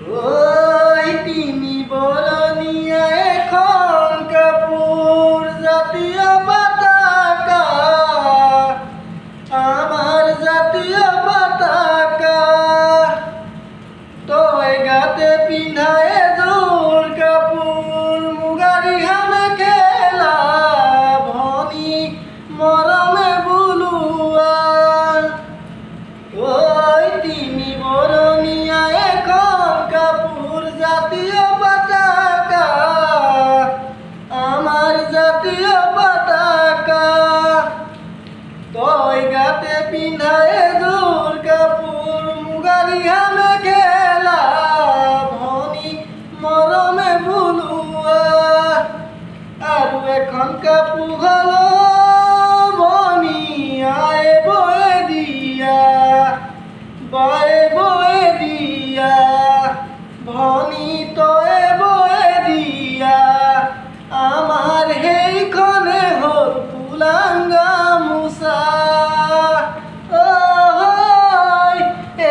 ওই তিনি বরনিয়া এখন কাপুর জাতীয় পতাকা, আমার জাতীয় পতাকা। তোয় গাতে পিন্ধায় জোর কাপুর, মুগারি হামে খেলা ভনি মরমে বুলুয়া। ওই তিনি বরনিয়া এখন কাপুর জাতীয় পতাকা, আমার জাতীয় পতাকা। তোয় গাতে পিন্ধায় জোর কাপুর, মুগারি হামে খেলা ভনি মরমে বুলুয়া। আৰু এখন কাপু হলো ভনি আয়ে বয়ে দিয়া, বয়ে বয়ে দিয়া ভনি তয়ে বয়ে দিয়া। আমার সেইখনে হল পুলাঙ্গা মুসা,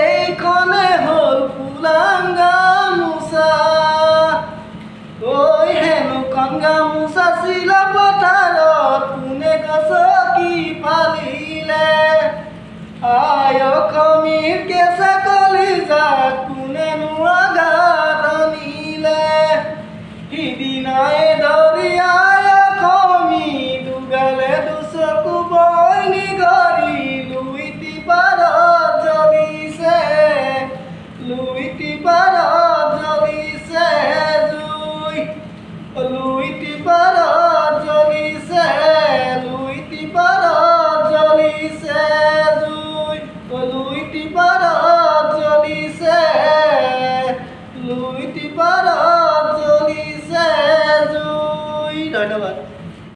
এইখনে হল পুলাঙ্গা মুসা। ওই হেনুখন গামোচা চিলা পথাৰত কোনে গছকি ফালিলে, আই অসমীৰ কেঁচা কলিজাত কোনেনো আঘাত আনিলে। সিদিনাই দৰিয়াই অসমী দুগালে দুচকু বৈনী কৰি লুইটি পাৰত জ্বলিছে, লুইটি পাৰত জ্বলিছে জুই, লুইটি পাৰত জ্বলিছে, লুইটি পাৰত জ্বলিছে জুই, লুইটি পাৰত জ্বলিছে, লুইটি পাৰত জ্বলিছে জুই। ধন্যবাদ।